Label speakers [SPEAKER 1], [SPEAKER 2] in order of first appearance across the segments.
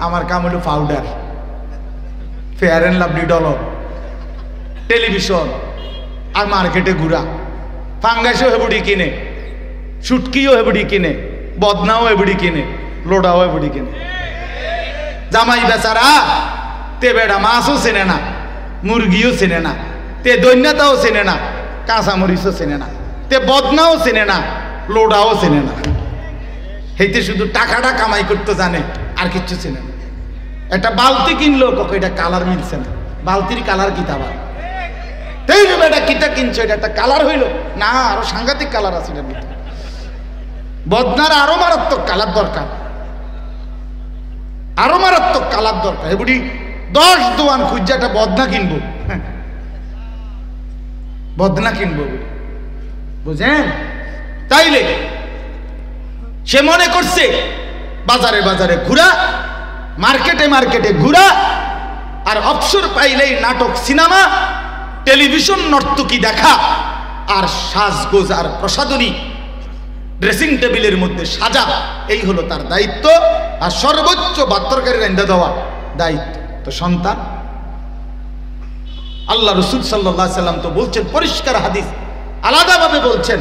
[SPEAKER 1] আমার কাম হলো পাউডার, ফেয়ার অ্যান্ড লাভলি ডলর, টেলিভিশন আর মার্কেটে ঘুরা। ফাঙ্গাসও হেবুড়ি কিনে, সুটকিও হেবুড়ি কিনে, বদনাও হেবুড়ি কিনে, লোডাও হেবুড়ি কিনে। জামাই বেচারা তে বেড়া মাছও চেনে না, মুরগিও চেনে না, তে দৈন্যতাও চেনে না, কাঁচামরিচও চেনে না, তে বদনাও চেনে না, লোডাও চেনে না। হেইতে শুধু টাকাটা কামাই করতে জানে, আর কিচ্ছু চেনে না। একটা বালতি কিনলো, কখন এটা কালার মিলছে না, বালতির কালার কি তাবার তাই এটা কিটা কিনছো, এটা একটা কালার হইল না, আরো সাংঘাতিক কালার আছে এটার ভিতরে। বদনার আরো মারাত্মক কালার দরকার, আরো মারাত্মক কালার দরকার। এগুলি 10 দোয়ান খুঁজছে একটা বদনা কিনবো, বদনা কিনবো, বুঝেন? তাইলে সে মনে করছে বাজারে বাজারে ঘুরা, মার্কেটে মার্কেটে ঘুরা, আর অবসর পাইলেই নাটক, সিনেমা, টেলিভিশন, নর্তকী দেখা, আর সাজগোজ আর প্রসাদনী ড্রেসিং টেবিলের মধ্যে সাজা, এই হলো তার দায়িত্ব। আর সর্বোচ্চ বাত্তরকারী রান্দা দেওয়া দায়িত্ব। তো সন্তান, আল্লাহ রাসূল সাল্লাল্লাহু আলাইহি সাল্লাম তো বলছেন, পরিষ্কার হাদিস আলাদাভাবে বলছেন,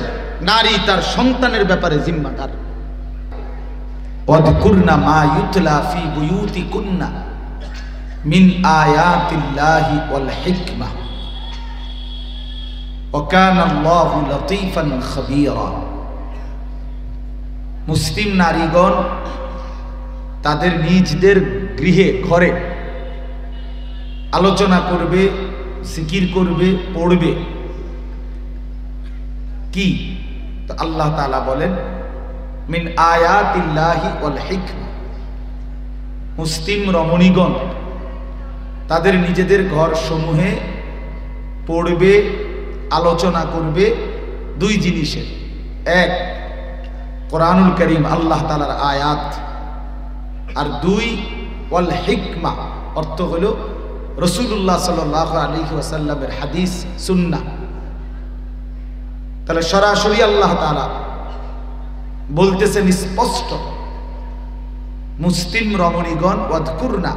[SPEAKER 1] নারী তার সন্তানের ব্যাপারে জিম্মাদার। ওয়াযকুরনা মা ইউতলা ফি বুয়ুতিকুন্না মিন আয়াতিল্লাহি ওয়াল হিকমাহ ওয়া কানা আল্লাহু লতীফান খাবীরা। মুসলিম নারীগণ তাদের নিজদের গৃহে, ঘরে আলোচনা করবে, জিকির করবে, পড়বে। কি? তো আল্লাহ তাআলা বলেন, মিন আয়াতিল্লাহি ওয়াল হিকমা। মুসলিম রমণীগণ তাদের নিজেদের ঘর সমূহে পড়বে, আলোচনা করবে 2 জিনিসের। 1 কোরআনুল কারীম, আল্লাহ তাআলার আয়াত, আর 2 ওয়াল হিকমা, অর্থ হলো রাসূলুল্লাহ সাল্লাল্লাহু আলাইহি ওয়াসাল্লামের হাদিস, সুন্নাহ। তাহলে সরাসরি আল্লাহ তাআলা বলতেছেন স্পষ্ট, মুসলিম রমণীগণ ওয়াযকুরনা,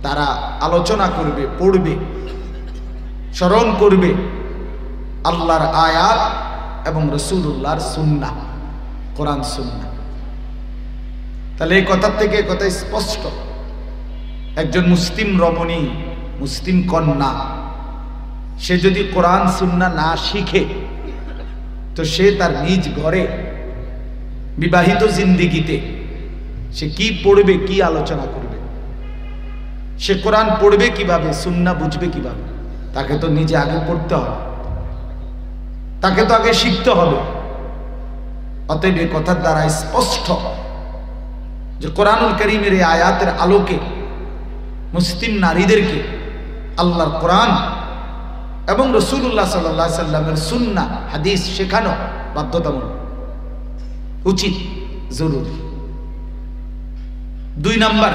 [SPEAKER 1] তারা আলোচনা করবে, পড়বে, স্মরণ করবে আল্লাহর আয়াত এবং রাসূলুল্লাহর সুন্নাহ, কোরআন সুন্নাহ। তাহলে এই কথা থেকে কথা স্পষ্ট, একজন মুসলিম রমণী, মুসলিম কন্যা, সে যদি কোরআন সুন্নাহ না শিখে, তো সে তার নিজ ঘরে বিবাহিত জিন্দেগিতে সে কি পড়বে, কি আলোচনা করবে? সে কোরআন পড়বে কিভাবে, সুন্নাহ বুঝবে কিভাবে? তাকে তো নিজে আগে পড়তে হবে, তাকে তো আগে শিখতে হবে। অতএব এই কথার দ্বারা স্পষ্ট যে কোরআনুল কারীমের এই আয়াতের আলোকে মুসলিম নারীদেরকে আল্লাহর কোরআন এবং রাসূলুল্লাহ সাল্লাল্লাহু আলাইহি সাল্লামের সুন্নাহ, হাদিস শেখানো বাধ্যতামূলক, উচিত, জরুরি। 2 নাম্বার,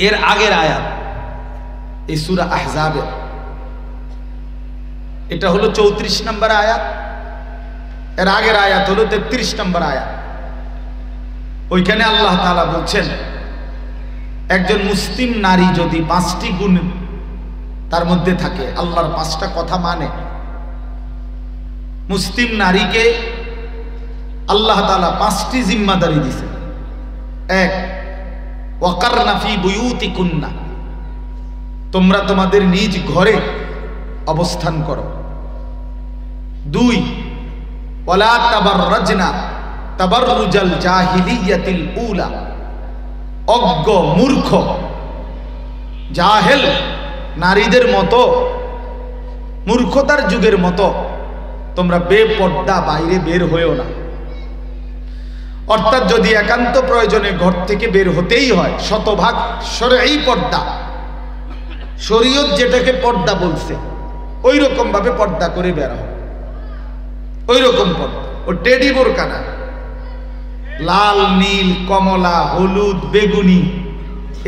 [SPEAKER 1] এর আগের আয়াত, এই সূরা আহজাবের, এটা হলো 34 নম্বর আয়াত। এর আগের আয়াত হলো 33 নম্বর আয়াত। ওইখানে আল্লাহ তাআলা বলছেন, একজন মুসলিম নারী যদি 5টি গুণ তার মধ্যে থাকে, আল্লাহর 5টা কথা মানে, মুসলিম নারীকে আল্লাহ তাআলা 5টি জিম্মাদারি দিয়েছেন। 1 ওয়াকারনা ফি বুয়ুতিকুন্না, তোমরা তোমাদের নিজ ঘরে অবস্থান করো। 2 ওয়ালা তাবাররাজনা তাবাররুজাল জাহিলিয়াতিল উলা, অজ্ঞ মূর্খ জাহেল নারীদের মতো, মূর্খতার যুগের মতো তোমরা বেপর্দা বাইরে বের হয়েও না। অর্থাৎ যদি একান্ত প্রয়োজনে ঘর থেকে বের হতেই হয়, শতভাগ শরঈ পর্দা, শরীয়ত যেটাকে পর্দা বলছে ওই রকম ভাবে পর্দা করে বের হয়, ওই রকম পর্দা। ও টেডি বোরকা না, লাল, নীল, কমলা, হলুদ, বেগুনি,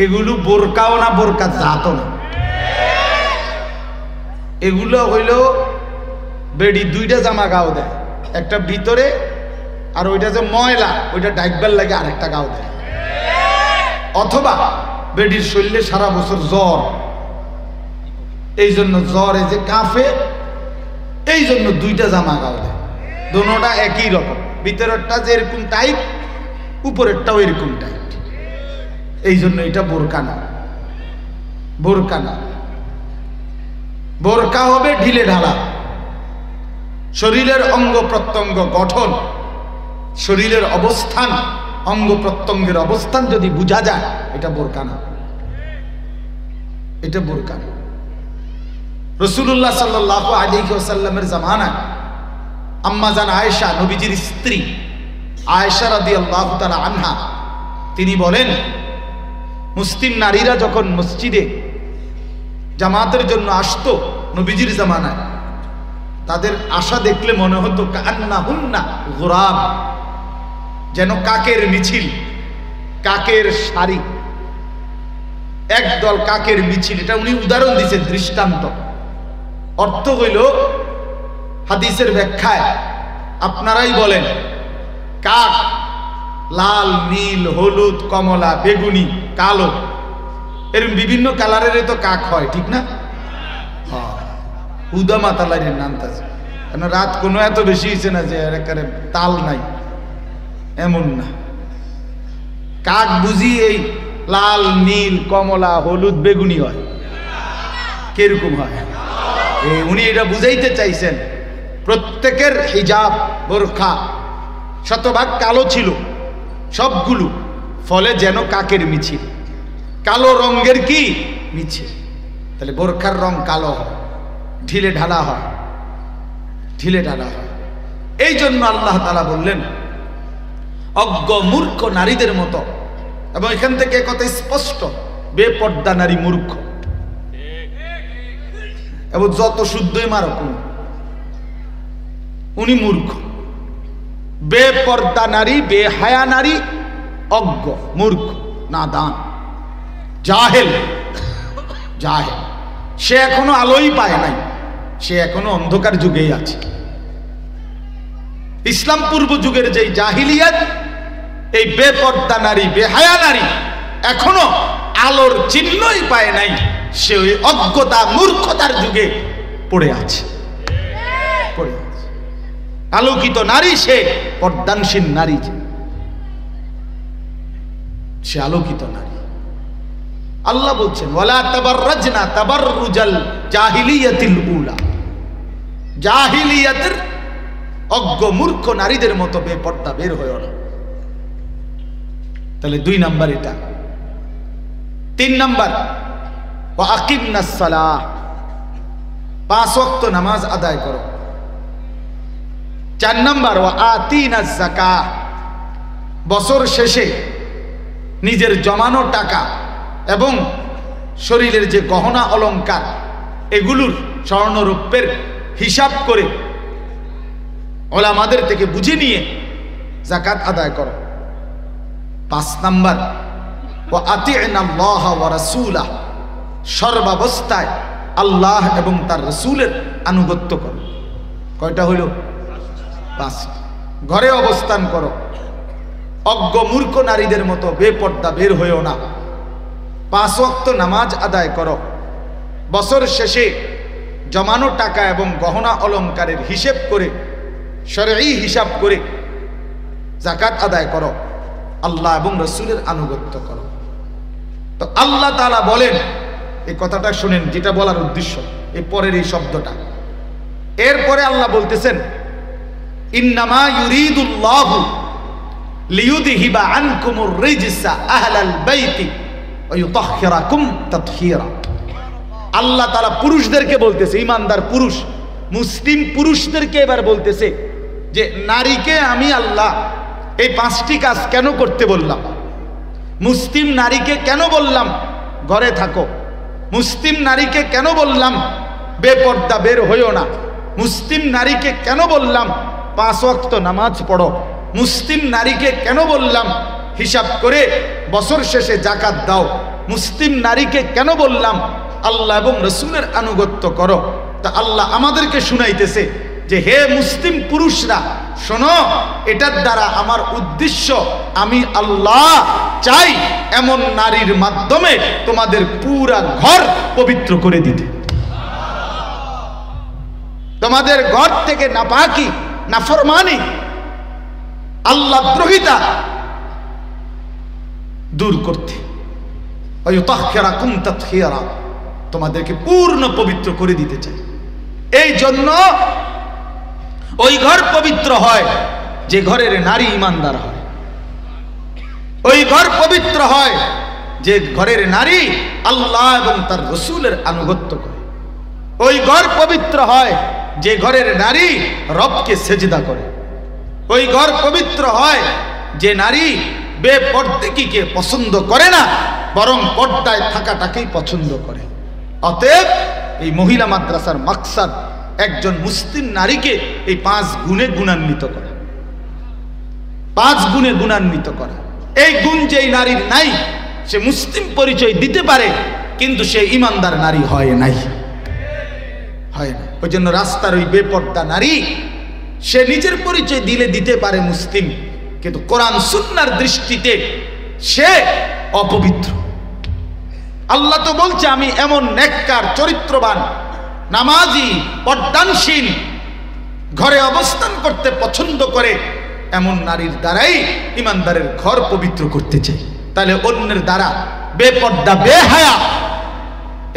[SPEAKER 1] এগুলো বোরকাও না, বোরকা জাতও না। এগুলো হইল বেডি 2টা জামা গাও দেয়, একটা ভিতরে, আর ওইটা যে ময়লা ওইটা ডাইকবার লাগে আরেকটা গাও দেয়। অথবা বেডির শরীরে সারা বছর জ্বর, এই জন্য জ্বরে যে কাঁপে, এই জন্য দুইটা জামা গাও দেয়, দোনোটা একই রকম, ভিতরেরটা যে এরকম টাইট, উপরেরটাও এরকম টাইট, এই জন্য এটা বোরকা না। বোরকা না, বোরকা হবে ঢিলে ঢালা, শরীরের অঙ্গ প্রত্যঙ্গ গঠন, শরীরের অবস্থান, অঙ্গ প্রত্যঙ্গের অবস্থান যদি বোঝা যায়, এটা বোরকা না, এটা বোরকা না। রাসূলুল্লাহ সাল্লাল্লাহু আলাইহি ওয়াসাল্লামের জামানায় আম্মা জান আয়েশা, নবীজির স্ত্রী আয়েশা রাদিয়াল্লাহু তাআলা আনহা, তিনি বলেন, মুসলিম নারীরা যখন মসজিদে জামাতের জন্য আসতো নবীজির জামানায়, তাদের আশা দেখলে মনে হতো কান্নাহুন্না গুরাব, যেন কাকের মিছিল, কাকের সারি, একদল কাকের মিছিল। এটা উনি উদাহরণ দিয়েছেন, দৃষ্টান্ত। অর্থ হইল, হাদিসের ব্যাখ্যায় আপনারাই বলেন, কাক লাল, নীল, হলুদ, কমলা, বেগুনি, কালো, এরকম বিভিন্ন কালারের তো কাক হয়, ঠিক না? হুদা মাতালারের নাম আছে, কেন রাত কোনো এত বেশি হয়েছে না যে একেবারে তাল নাই, এমন না। কাক বুঝি এই লাল, নীল, কমলা, হলুদ, বেগুনি হয়। কিরকম হয়? উনি এটা বুঝাইতে চাইছেন, প্রত্যেকের হিজাব, বোরখা শতভাগ কালো ছিল সবগুলো, ফলে যেন কাকের মিছিল, কালো রঙের কি মিছিল। তাহলে বোরখার রং কালো হয়, ঢিলে ঢালা হয়, ঢিলে ঢালা হয়। এই জন্য আল্লাহ তাআলা বললেন, অজ্ঞ মূর্খ নারীদের মতো। এবং এখান থেকে কথা স্পষ্ট, বেপর্দা নারী মূর্খ। এবং যত শুদ্ধই মারক, উনি মূর্খ। বেপর্দা নারী, বেহায়া নারী, অজ্ঞ, মূর্খ, নাদান, জাহেল। জাহেল, সে এখনো আলোই পায় নাই, সে এখনো অন্ধকার যুগেই আছে। ইসলাম পূর্ব যুগের যে জাহিলিয়াত, এই বেপর্দা নারী, বেহায়া নারী এখনো আলোর চিহ্নই পায় নাই, সে ওই অজ্ঞতা, মূর্খতার যুগে পড়ে আছে, পড়ে আছে। আলোকিত নারী সে, পর্দানশীল নারী সে আলোকিত নারী। আল্লাহ বলছেন, ওয়ালা তাবাররাজনা তাবাররুজাল জাহিলিয়াতিল উলা, জাহিলিয়াতের অজ্ঞ মূর্খ নারীদের মতো বেপর্দা বের হয়ো না। তাহলে 2 নাম্বার এটা। 3 নাম্বার, ওয়া আকিমনাস সালাহ, 5 ওয়াক্ত নামাজ আদায় করো। 4 নাম্বার, ওয়া আতিনাজ যাকাহ, বছর শেষে নিজের জমানো টাকা এবং শরীরের যে গহনা অলংকার, এগুলোর স্বর্ণরৌপ্যের হিসাব করে ওলামাদের থেকে বুঝে নিয়ে যাকাত আদায় করো। 5 নাম্বার, ওয়া আতি'নাল্লাহ ওয়া রাসূলাহ, সর্বাবস্থায় আল্লাহ এবং তার রাসূলের আনুগত্য করো। কয়টা হইল? 5। ঘরে অবস্থান করো, অজ্ঞ মূর্খ নারীদের মতো বেপর্দা বের হইও না। 5 ওয়াক্ত নামাজ আদায় করো। বছর শেষে জমানো টাকা এবং গহনা অলংকারের হিসেব করে, শরঈ হিসাব করে যাকাত আদায় করো। আল্লাহ এবং রাসূলের আনুগত্য করো। তো আল্লাহ তাআলা বলেন, এই কথাটা শুনেন, যেটা বলার উদ্দেশ্য এই পরের এই শব্দটা। এরপরে আল্লাহ বলতেছেন, ইন্নামা ইউরিদুল্লাহু লিইউযহিবা আনকুমুর রিজসা আহলাল বাইতি ওয়া ইউতাহহিরাকুম তাতহীরা। আল্লাহ তাআলা পুরুষদেরকে বলতেছে, ঈমানদার পুরুষ, মুসলিম পুরুষদেরকে এবার বলতেছে যে নারীকে আমি আল্লাহ এই 5টি কাজ কেন করতে বললাম। মুসলিম নারীকে কেন বললাম ঘরে থাকো, মুসলিম নারীকে কেন বললাম বেপর্দা বের হইও না, মুসলিম নারীকে কেন বললাম 5 ওয়াক্ত নামাজ পড়ো, মুসলিম নারীকে কেন বললাম হিসাব করে বছর শেষে যাকাত দাও, মুসলিম নারীকে কেন বললাম আল্লাহ এবং রাসূলের আনুগত্য করো। তা আল্লাহ আমাদেরকে শুনাইতেছে যে হে মুসলিম পুরুষরা শোনো, এটার দ্বারা আমার উদ্দেশ্য আমি আল্লাহ চাই এমন নারীর মাধ্যমে তোমাদের পুরা ঘর পবিত্র করে দিতে। তোমাদের ঘর থেকে নাপাকি, নাফরমানি, আল্লাহ দ্রোহিতা দূর করতে, তোমাদেরকে পূর্ণ পবিত্র করে দিতে চাই। এই জন্য ওই ঘর পবিত্র হয় যে ঘরের নারী ইমানদার হয়, ওই ঘর পবিত্র হয় যে ঘরের নারী আল্লাহ এবং তার রাসূলের আনুগত্য করে, ওই ঘর পবিত্র হয় যে ঘরের নারী রবকে সেজদা করে, ওই ঘর পবিত্র হয় যে নারী বেপরদেকিকে পছন্দ করে না, বরং পর্দায় থাকাটাকেই পছন্দ করে। অতএব এই মহিলা মাদ্রাসার মাকসাদ একজন মুসলিম নারীকে এই 5 গুণে গুণান্বিত করা, 5 গুণে গুণান্বিত করা। এই গুণ যেই নারীর নাই, সে মুসলিম পরিচয় দিতে পারে কিন্তু সে ইমানদার নারী হয় নাই, হয় না। ওই জন্য রাস্তার ওই বেপর্দা নারী সে নিজের পরিচয় দিলে দিতে পারে মুসলিম, কিন্তু কোরআন সুন্নাহর দৃষ্টিতে সে অপবিত্র। আল্লাহ তো বলছে আমি এমন নেককার, চরিত্রবান, নামাজি, পর্দানশীল, ঘরে অবস্থান করতে পছন্দ করে এমন নারীর দ্বারাই ইমানদারের ঘর পবিত্র করতে চাই। তাহলে অন্যের দ্বারা বেপর্দা, বেহায়া,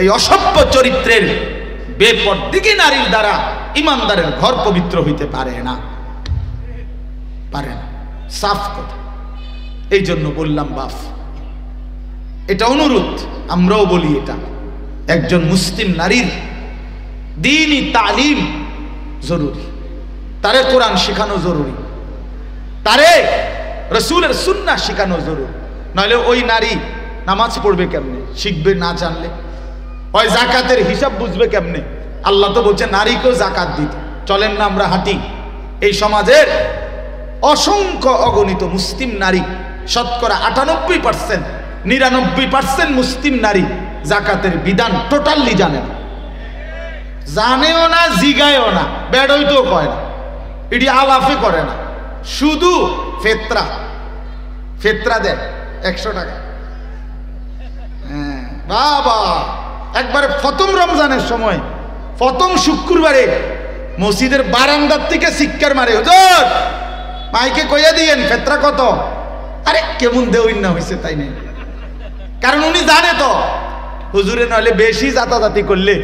[SPEAKER 1] এই অসভ্য চরিত্রের বেপরদিগী নারীর দ্বারা ইমানদারের ঘর পবিত্র হইতে পারে না, পারে না। সাফ কথা। এই জন্য বললাম বাপ, এটা অনুরোধ, আমরাও বলি, এটা একজন মুসলিম নারীর দ্বীনি তালিম জরুরি, তারে কোরআন শেখানো জরুরি, তারে রাসূলের সুন্নাহ শেখানো জরুরি। নইলে ওই নারী নামাজ পড়বে কেমনে, শিখবে না জানলে? ওই জাকাতের হিসাব বুঝবে কেমনে? আল্লাহ তো বলছে নারীকেও জাকাত দিতে। চলেন না আমরা হাঁটি, এই সমাজের অসংখ্য অগণিত মুসলিম নারী, শতকরা 98%, 99% মুসলিম নারী জাকাতের বিধান টোটালি জানে না, জানেও না, জিগায়ও না, বেড়ই তো কয় না, এটি আলাফে করে না, শুধু ফেতরা, ফেতরা দেয় 100 টাকা। হ্যাঁ বাবা, একবারে প্রথম রমজানের সময়, প্রথম শুক্রবারে মসজিদের বারান্দার থেকে শিক্ষার মারে, হুজুর মাইকে কইয়া দিয়েন ফেতরা কত? আরে কেমন দেউইন না হয়েছে তাই নেই, কারণ উনি জানে তো হুজুরে নইলে বেশি জাতাজাতি করলে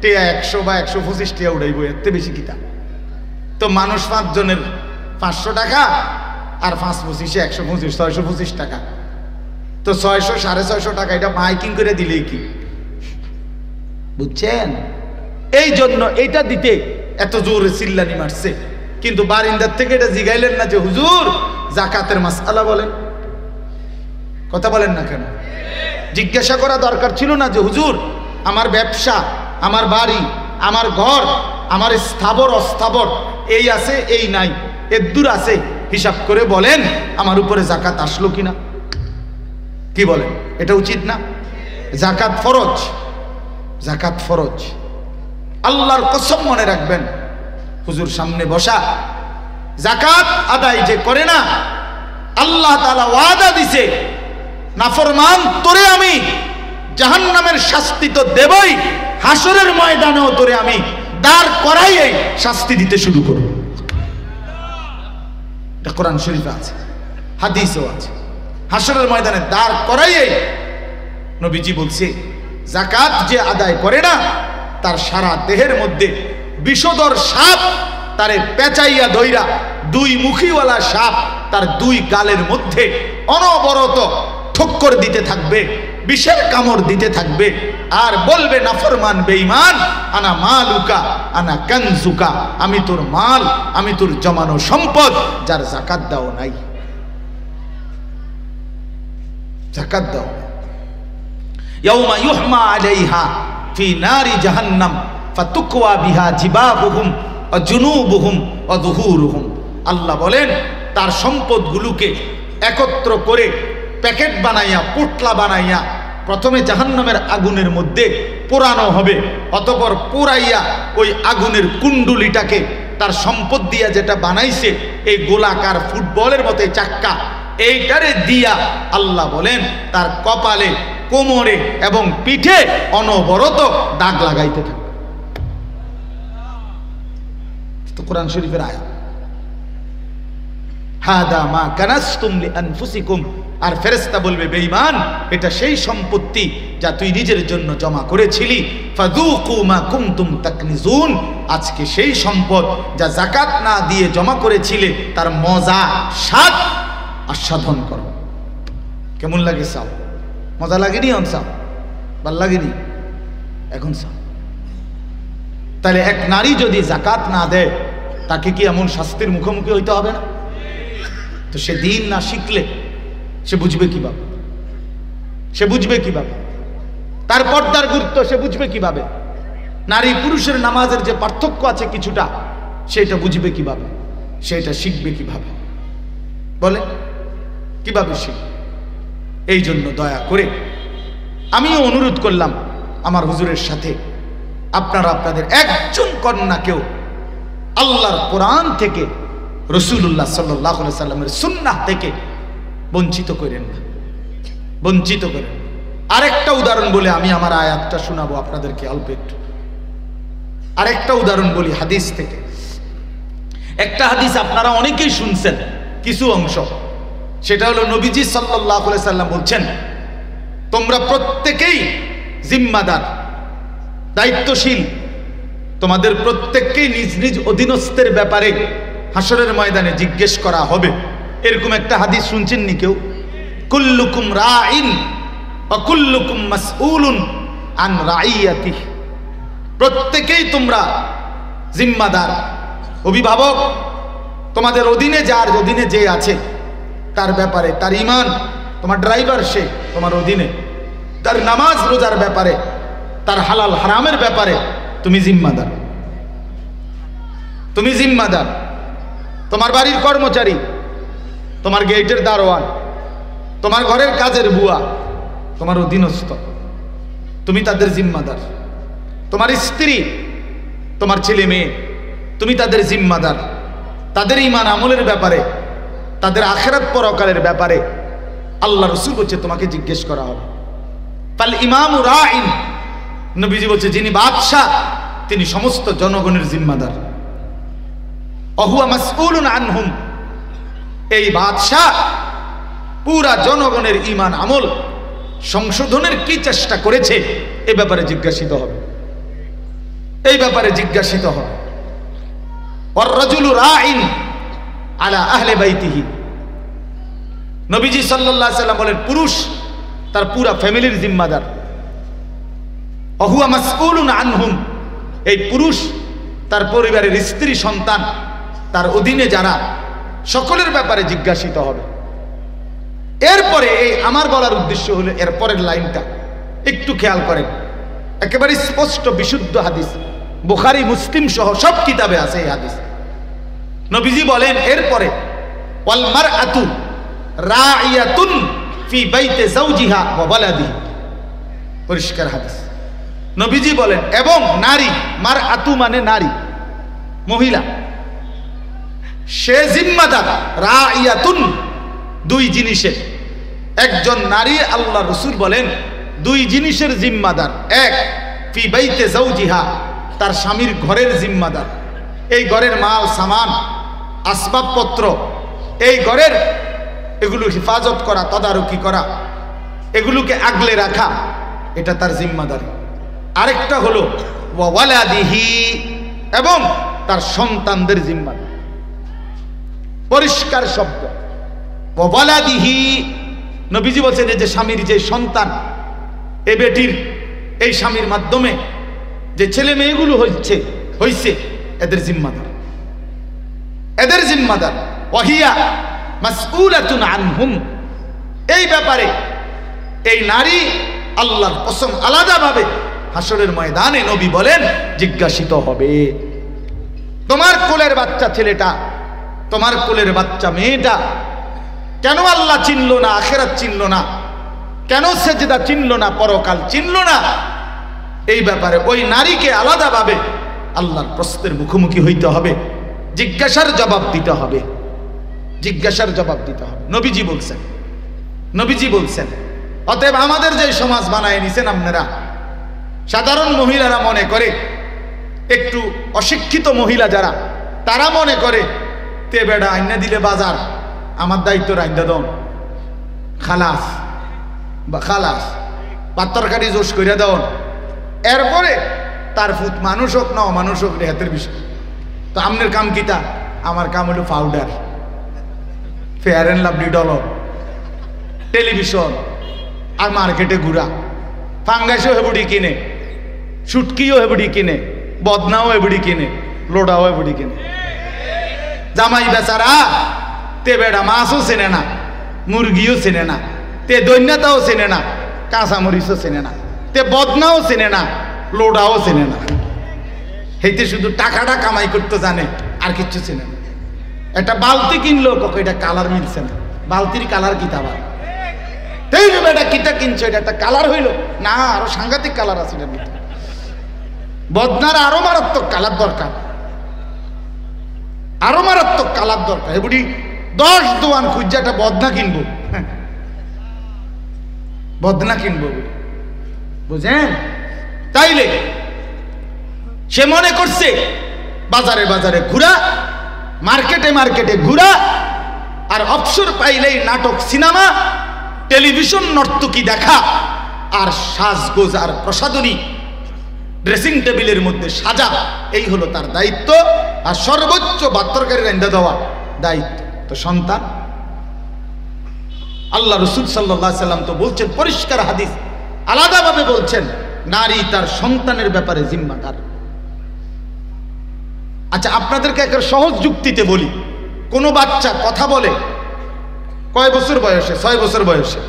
[SPEAKER 1] টিয়া 100 বা 125 টিয়া উড়াইব, এতে বেশি কিতা। তো মানুষ 5 জনের 500 টাকা, আর 5 25 125, 625 টাকা। তো 600 650 টাকা এটা মাইকিং করে দিলেই কি, বুঝছেন? এই জন্য এটা দিতে এত জোরে চিল্লানি মারছে। কিন্তু বারিন্দার থেকে এটা জিগাইলেন না যে হুজুর জাকাতের মাসআলা বলেন, কথা বলেন না কেন? জিজ্ঞাসা করা দরকার ছিল না যে হুজুর আমার ব্যবসা, আমার বাড়ি, আমার ঘর, আমার স্থাবর অস্থাবর এই আছে এই নাই, এদ্দুর আছে, হিসাব করে বলেন আমার উপরে জাকাত আসলো কিনা। কি বলেন? এটা উচিত না? জাকাত ফরজ, জাকাত ফরজ। আল্লাহর কসম মনে রাখবেন, হুজুর সামনে বসা জাকাত আদায় যে করে না, আল্লাহ তাআলা ওয়াদা দিছে নাফরমান তোরে আমি জাহান্নামের শাস্তি তো দেবই, হাসরের ময়দানেও তোরে আমি দাঁড় করাইয়ে শাস্তি দিতে শুরু করব। এটা কোরআন শরীফে আছে, হাদিসেও আছে। হাসরের ময়দানে দাঁড় করাইয়ে নবীজি বলছে যাকাত যে আদায় করে না, তার সারা দেহের মধ্যে বিষধর সাপ তারে পেঁচাইয়া ধইরা, 2 মুখীওয়ালা সাপ তার 2 গালের মধ্যে অনবরত ঠক্কর দিতে থাকবে, বিষের কামড় দিতে থাকবে, আর বলবে নাফরমান বেঈমান আনা মালুকা আনা কানজুকা, আমি তোর মাল, আমি তোর জমানো সম্পদ, যার যাকাত দাও নাই, যাকাত দাও। ইয়াউমা ইউহমা আলাইহা ফি নারি জাহান্নাম ফাতুকওয়া বিহা জিবাহুহুম ওয়া জুনুবুহুম ওয়া যুহুরুহুম। আল্লাহ বলেন তার সম্পদগুলোকে একত্র করে প্যাকেট বানাইয়া, পোটলা বানাইয়া প্রথমে জাহান্নামের আগুনের মধ্যে পোড়ানো হবে, অতঃপর পোড়াইয়া ওই আগুনের কুণ্ডুলিটাকে তার সম্পদ দিয়া যেটা বানাইছে, এই গোলাকার ফুটবলের মতো চাক্কা, এইটারে দিয়া আল্লাহ বলেন তার কপালে, কোমরে এবং পিঠে অনবরত দাগ লাগাইতে থাকবে। তো কোরআন শরীফের আয়াত, হাদা মা কানাসতুম লিআনফুসিকুম, আর ফেরেশতা বলবে বেঈমান এটা সেই সম্পত্তি যা তুই নিজের জন্য জমা করেছিলি, ফাযুকু মা কুনতুম তাকনিজুন, আজকে সেই সম্পদ যা যাকাত না দিয়ে জমা করেছিলে তার মজা স্বাদ আস্বাদন করো। কেমন লাগে চাও? মজা লাগেনি? অন চাও? ভাল লাগেনি? এখন চাও। তাহলে এক নারী যদি যাকাত না দেয় তাকে কি এমন শাস্তির মুখোমুখি হইতে হবে না? তো সে দিন না শিখলে সে বুঝবে কিভাবে? সে বুঝবে কিভাবে? তার পর্দার গুরুত্ব সে বুঝবে কিভাবে? নারী পুরুষের নামাজের যে পার্থক্য আছে কিছুটা, সেটা বুঝবে কিভাবে? সেটা শিখবে কিভাবে? বলে কিভাবে শিখবে? এই জন্য দয়া করে আমিও অনুরোধ করলাম আমার হুজুরের সাথে, আপনারা আপনাদের একজন কন্যাকেও আল্লাহর কোরআন থেকে, রাসূলুল্লাহ সাল্লাল্লাহু আলাইহি সাল্লামের সুন্নাহ থেকে বঞ্চিত করেন না, বঞ্চিত করেন। আরেকটা উদাহরণ বলে আমি আমার আয়াতটা শোনাবো আপনাদেরকে অল্প একটু। আরেকটা উদাহরণ বলি হাদিস থেকে। একটা হাদিস আপনারা অনেকেই শুনছেন কিছু অংশ, সেটা হলো নবীজি সাল্লাল্লাহু আলাইহি সাল্লাম বলছেন, তোমরা প্রত্যেকেই জিম্মাদার, দায়িত্বশীল, তোমাদের প্রত্যেককেই নিজ নিজ অধীনস্থের ব্যাপারে হাসরের ময়দানে জিজ্ঞেস করা হবে। এরকম একটা হাদিস শুনছেন নি কেউ? কুল্লুকুম রাইন ওয়া কুল্লুকুম মাসউলুন আন রাইয়াতিহি, প্রত্যেকেই তোমরা জিম্মাদার, অভিভাবক, তোমাদের অধীনে যার অধীনে যে আছে তার ব্যাপারে, তার ঈমান, তোমার ড্রাইভার সে তোমার অধীনে, তার নামাজ রোজার ব্যাপারে, তার হালাল হারামের ব্যাপারে তুমি জিম্মাদার, তুমি জিম্মাদার। তোমার বাড়ির কর্মচারী, তোমার গেটের দারোয়ান, তোমার ঘরের কাজের বুয়া তোমার অধীনস্থ, তুমি তাদের জিম্মাদার। তোমার স্ত্রী, তোমার ছেলে মেয়ে, তুমি তাদের জিম্মাদার। তাদের ঈমান আমলের ব্যাপারে, তাদের আখিরাত পরকালের ব্যাপারে আল্লাহ রাসূল বলছে তোমাকে জিজ্ঞেস করা হবে। ফাল ইমামু রাইন, নবীজি বলছে যিনি বাদশাহ তিনি সমস্ত জনগণের জিম্মাদার। অহুয়া মাসউলুন আনহুম, এই বাদশাহ পুরা জনগণের ঈমান আমল সংশোধনের কি চেষ্টা করেছে এ ব্যাপারে জিজ্ঞাসিত হবে, এই ব্যাপারে জিজ্ঞাসিত হবে। ওয়ার রাজুলু রাইন আলা আহলি বাইতিহি, নবীজি সাল্লাল্লাহু আলাইহি সাল্লাম বলেন পুরুষ তার পুরা ফ্যামিলির জিম্মাদার। অহুয়া মাসউলুন আনহুম, এই পুরুষ তার পরিবারের স্ত্রী সন্তান তার অধীনে যারা সকলের ব্যাপারে জিজ্ঞাসিত হবে। এরপরে এই আমার বলার উদ্দেশ্য হলো এরপরের লাইনটা একটু খেয়াল করেন, একেবারে স্পষ্ট বিশুদ্ধ হাদিস, বুখারী মুসলিম সহ সব কিতাবে আছে এই হাদিস। নবীজি বলেন এরপরে ওয়াল মারআতু রাইয়াতুন ফি বাইতি যাওজিহা ওয়া ওয়ালাদিহি, পরিষ্কার হাদিস। নবীজি বলেন এবং নারী, মারআতু মানে নারী, মহিলা, সে জিম্মাদার, রাইয়াতুন দুই জিনিসের, একজন নারী আল্লাহ রাসূল বলেন দুই জিনিসের জিম্মাদার। এক, ফি বাইতি যাওজিহা, তার স্বামীর ঘরের জিম্মাদার। এই ঘরের মাল সামান, আসবাবপত্র, এই ঘরের এগুলো হেফাজত করা, তদারকি করা, এগুলোকে আগলে রাখা, এটা তার জিম্মাদারি। আরেকটা হলো ওয়া ওয়ালাদিহি, এবং তার সন্তানদের জিম্মাদারি। পরিষ্কার শব্দ, ওয়া ওয়ালাদিহি। নবীজি বলছেন যে স্বামীর যে সন্তান, এই বেটির এই স্বামীর মাধ্যমে যে ছেলে মেয়েগুলো হইছে এদের জিম্মাদার, এদের জিম্মাদার। ওয়াহিয়া মাসউলাতুন আনহুম, এই ব্যাপারে এই নারী আল্লাহর কসম আলাদাভাবে হাসরের ময়দানে নবী বলেন জিজ্ঞাসিত হবে। তোমার কোলের বাচ্চা ছেলেটা, তোমার কোলের বাচ্চা মেয়েটা কেন আল্লাহ চিনল না, আখিরাত চিনল না, কেন সেজদা চিনল না, পরকাল চিনল না, এই ব্যাপারে ওই নারীকে আলাদাভাবে আল্লাহর প্রশ্নের মুখোমুখি হইতে হবে, জিজ্ঞাসার জবাব দিতে হবে। জিজ্ঞাসার জবাব দিতে হবে। নবীজি বলছেন, নবীজি বলছেন। অতএব আমাদের যে সমাজ বানায় নিছেন আপনারা, সাধারণ মহিলারা মনে করে, একটু অশিক্ষিত মহিলা যারা, তারা মনে করে তে বেড়া আইনা দিলে বাজার আমার দায়িত্ব রাইন্দা দন, খালাস বা খালাস ভাত তরকারি জোশ করিয়া দেন, এরপরে তার ফুত মানুষ হোক না অমানুষ হোক রেহাতের বিষয়। তো আপনার কাম কিতা? আমার কাম হলো পাউডার, ফেয়ার অ্যান্ড লাভলি ডলর, টেলিভিশন আর মার্কেটে ঘুরা। ফাঙ্গাসও হেবুড়ি কিনে, সুটকিও হেবুড়ি কিনে, বদনাও হেবুড়ি কিনে, লোডাও হেবুড়ি কিনে। জামাই বেচারা তে বেড়া মাছও চেনে না, মুরগিও চেনে না, তে দৈন্যতাও চেনে না, কাঁচামরিচও চেনে না, তে বদনাও চেনে না, লোডাও চেনে না। হেইতে শুধু টাকাটা কামাই করতে জানে, আর কিচ্ছু চেনে না। একটা বালতি কিনলো, কখন এটা কালার মিলছে না, বালতির কালার কি তাবার এটা কিটা কিনছো, এটা একটা কালার হইল না, আরো সাংঘাতিক কালার আছে এটার ভিতরে। বদনার আরো মারাত্মক কালার দরকার, আরো মারাত্মক কালার দরকার। এগুলি 10 দোয়ান খুঁজছে একটা বদনা কিনবো, বদনা কিনবো, বুঝেন? তাইলে সে মনে করছে বাজারে বাজারে ঘুরা, মার্কেটে মার্কেটে ঘুরা, আর অবসর পাইলেই নাটক, সিনেমা, টেলিভিশন, নর্তকী দেখা, আর সাজগোজ আর প্রসাদনী ড্রেসিং টেবিলের মধ্যে সাজা, এই হলো তার দায়িত্ব। আর সর্বোচ্চ বাত্তরকারী রান্দা দেওয়া দায়িত্ব। তো সন্তান, আল্লাহ রসুল সাল্লাল্লাহু আলাইহি সাল্লাম তো বলছেন, পরিষ্কার হাদিস আলাদাভাবে বলছেন, নারী তার সন্তানের ব্যাপারে জিম্মাদার। আচ্ছা, আপনাদেরকে একটা সহজ যুক্তিতে বলি, কোনো বাচ্চা কথা বলে কয় বছর বয়সে? 6 বছর বয়সে।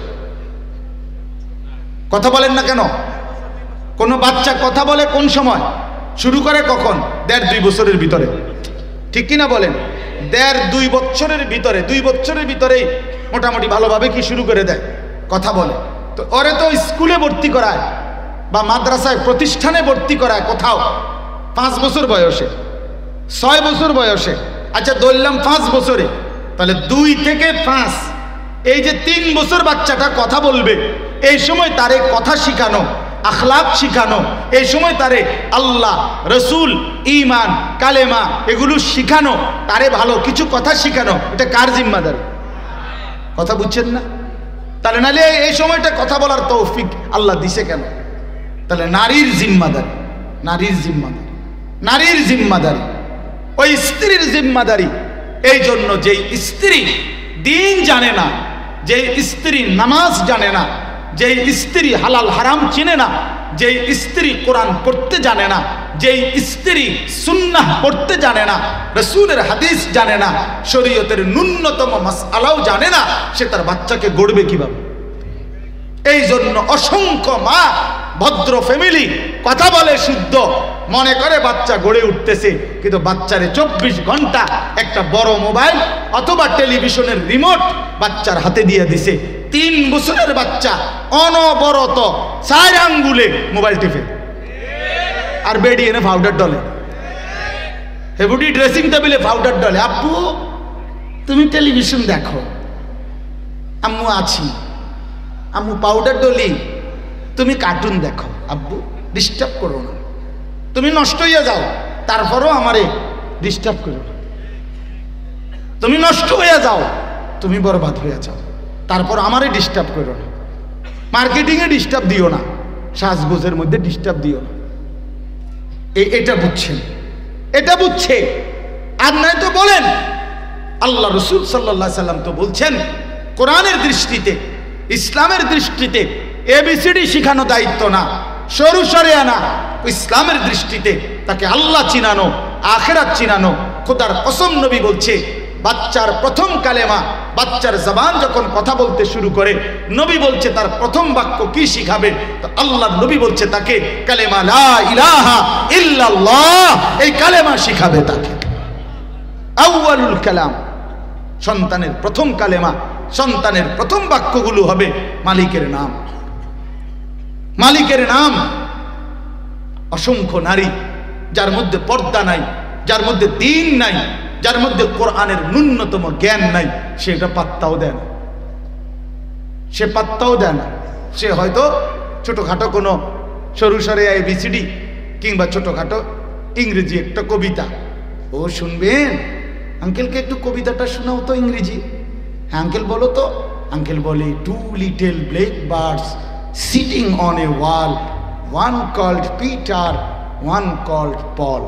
[SPEAKER 1] কথা বলেন না কেন? কোন বাচ্চা কথা বলে কোন সময়? শুরু করে কখন? 1.5-2 বছরের ভিতরে, ঠিক কিনা বলেন? 1.5-2 বছরের ভিতরে, 2 বছরের ভিতরেই মোটামুটি ভালোভাবে কি শুরু করে দেয়, কথা বলে। তো ওরে তো স্কুলে ভর্তি করায় বা মাদ্রাসায়, প্রতিষ্ঠানে ভর্তি করায় কোথাও 5 বছর বয়সে, 6 বছর বয়সে। আচ্ছা ধরলাম 5 বছরে, তাহলে 2 থেকে 5, এই যে 3 বছর বাচ্চাটা কথা বলবে, এই সময় তারে কথা শিখানো, আখলাক শিখানো, এই সময় তারে আল্লাহ, রসুল, ঈমান, কালেমা এগুলো শিখানো, তারে ভালো কিছু কথা শিখানো, এটা কার জিম্মাদারি? কথা বুঝছেন না? তাহলে নাহলে এই সময়টা কথা বলার তৌফিক আল্লাহ দিছে কেন? তাহলে নারীর জিম্মাদারি, নারীর জিম্মাদারি, নারীর জিম্মাদারি, ওই স্ত্রীর জিম্মাদারি। এই জন্য যেই স্ত্রী দিন জানে না, যেই স্ত্রী নামাজ জানে না, যেই স্ত্রী হালাল হারাম চিনে না, যেই স্ত্রী কোরআন পড়তে জানে না, যেই স্ত্রী সুন্নাহ পড়তে জানে না, রাসূলের হাদিস জানে না, শরীয়তের ন্যূনতম মাসআলাও জানে না, সে তার বাচ্চাকে গড়বে কিভাবে? এই জন্য অসংখ্য মা, ভদ্র ফ্যামিলি, কথা বলে শুদ্ধ, মনে করে বাচ্চা গড়ে উঠতেছে, কিন্তু বাচ্চারে 24 ঘন্টা একটা বড় মোবাইল অথবা টেলিভিশনের রিমোট বাচ্চার হাতে দিয়ে দিছে। 3 বছরের বাচ্চা অনবরত 4 আঙ্গুলে মোবাইল টিপে, আর বেডি এনে পাউডার ডলে, হেবুটি ড্রেসিং টেবিলে পাউডার ডলে। আব্বু তুমি টেলিভিশন দেখো, আম্মু আছি, আম্মু পাউডার ডলি, তুমি কার্টুন দেখো, আব্বু ডিস্টার্ব করো না, তুমি নষ্ট হয়ে যাও, তারপরও আমারে ডিস্টার্ব করো না, তুমি নষ্ট হয়ে যাও, তুমি বরবাদ হয়ে যাও, তারপর আমারে ডিস্টার্ব করো না, মার্কেটিংয়ে ডিস্টার্ব দিও না, সাজগোজের মধ্যে ডিস্টার্ব দিও না। এটা বুঝছেন? এটা বুঝছে। আর নয় তো বলেন, আল্লাহ রসুল সাল্লাল্লাহু আলাইহি সাল্লাম তো বলছেন, কোরআনের দৃষ্টিতে, ইসলামের দৃষ্টিতে এবিসিডি শিখানো দায়িত্ব না, সরু সরিয়া না, ইসলামের দৃষ্টিতে তাকে আল্লাহ চিনানো, আখিরাত চিনানো। খোদার কসম নবী বলছে, বাচ্চার প্রথম কালেমা, বাচ্চার জবান যখন কথা বলতে শুরু করে, নবী বলছে তার প্রথম বাক্য কি শিখাবে? তো আল্লাহর নবী বলছে তাকে কালেমা লা ইলাহা ইল্লাল্লাহ, এই কালেমা শিখাবে তাকে। আউয়ালুল কালাম, সন্তানের প্রথম কালেমা, সন্তানের প্রথম বাক্যগুলো হবে মালিকের নাম, মালিকের নাম। অসংখ্য নারী যার মধ্যে পর্দা নাই, যার মধ্যে দ্বীন নাই, যার মধ্যে কোরআনের ন্যূনতম জ্ঞান নাই, সে এটা পাত্তাও দেয় না, সে পাত্তাও দেয় না। সে হয়তো ছোটখাটো কোনো সরু সরে ABCD কিংবা ছোটখাটো ইংরেজি একটা কবিতা, ও শুনবেন আঙ্কেলকে একটু কবিতাটা শোনাও তো ইংরেজি। হ্যাঁ আঙ্কেল বলো তো। আঙ্কেল বলে, 2 little black birds sitting on a wall, one called Peter, one called Paul।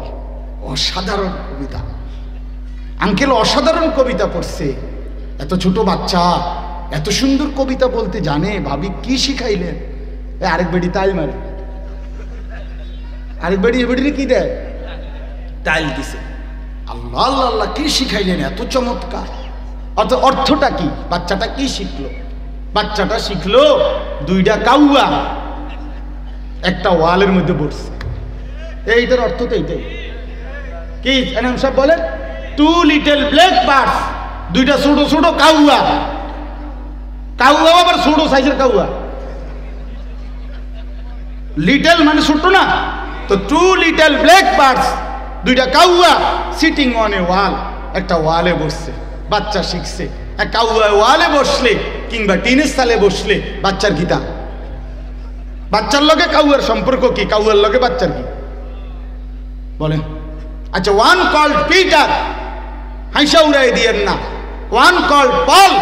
[SPEAKER 1] অসাধারণ কবিতা, আঙ্কেল অসাধারণ কবিতা পড়ছে। এত ছোট বাচ্চা এত সুন্দর কবিতা বলতে জানে, ভাবি কি শিখাইলেন? আরেক বেড়ি তাই মারে, আরেক বেড়ি এবেড়ি কি দেয়, তাইল দিছে। আল্লাহ আল্লাহ আল্লাহ, কি শিখাইলেন, এত চমৎকার। অর্থটা কি? বাচ্চাটা কি শিখলো? বাচ্চাটা শিখলো 2টা কাউয়া একটা ওয়ালের মধ্যে বসছে। এইটার অর্থ তো এইটাই। কি এনাম সাহেব বলেন? 2 little black birds, 2টা ছোট ছোট কাউয়া। কাউয়া আবার ছোট সাইজের কাউয়া, লিটল মানে ছোট না, তো 2 little black birds, 2টা কাউয়া সিটিং অন এ ওয়াল, একটা ওয়ালে বসছে। বাচ্চা শিখছে। কাউয়া ওয়ালে বসলে কিংবা টিনের সালে বসলে বাচ্চার গীতা, বাচ্চার লগে কাউয়ার সম্পর্ক কি? কাউয়ার লগে বাচ্চার কি বলেন? আচ্ছা, ওয়ান কল্ড পিটার, হাইসা উড়াই দিয়েন না। ওয়ান কল্ড পল,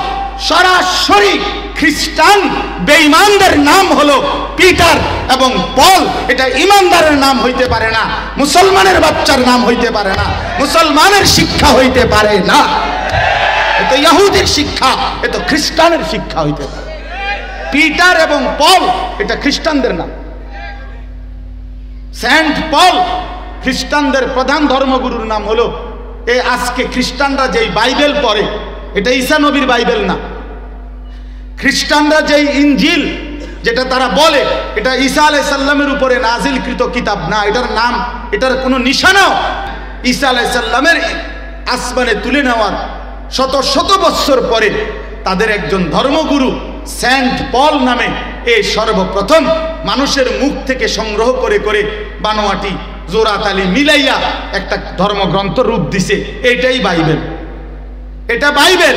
[SPEAKER 1] সরাসরি খ্রিস্টান বেঈমানদের নাম হলো পিটার এবং পল। এটা ইমানদারের নাম হইতে পারে না, মুসলমানের বাচ্চার নাম হইতে পারে না, মুসলমানের শিক্ষা হইতে পারে না। এতো ইহুদির শিক্ষা, এতো খ্রিস্টানের শিক্ষা হইতে পারে। পিটার এবং পল এটা খ্রিস্টানদের নাম। সেন্ট পল খ্রিস্টানদের প্রধান ধর্মগুরুর নাম হলো। আজকে খ্রিস্টানরা যেই বাইবেল পড়ে, এটা ঈসা নবীর বাইবেল না। খ্রিস্টানরা যেই ইনজিল যেটা তারা বলে, এটা ঈসা আলাইহিস সালামের উপরে নাজিলকৃত কিতাব না। এটার নাম, এটার কোনো নিশানাও ঈসা আলাইহিস সালামের আসমানে তুলে নেওয়ার শত শত বৎসর পরে তাদের একজন ধর্মগুরু সেন্ট পল নামে সর্বপ্রথম মানুষের মুখ থেকে সংগ্রহ করে করে বানোয়াটি জোড়াতালি মিলাইয়া একটা ধর্মগ্রন্থ রূপ দিছে। এটাই বাইবেল, এটা বাইবেল।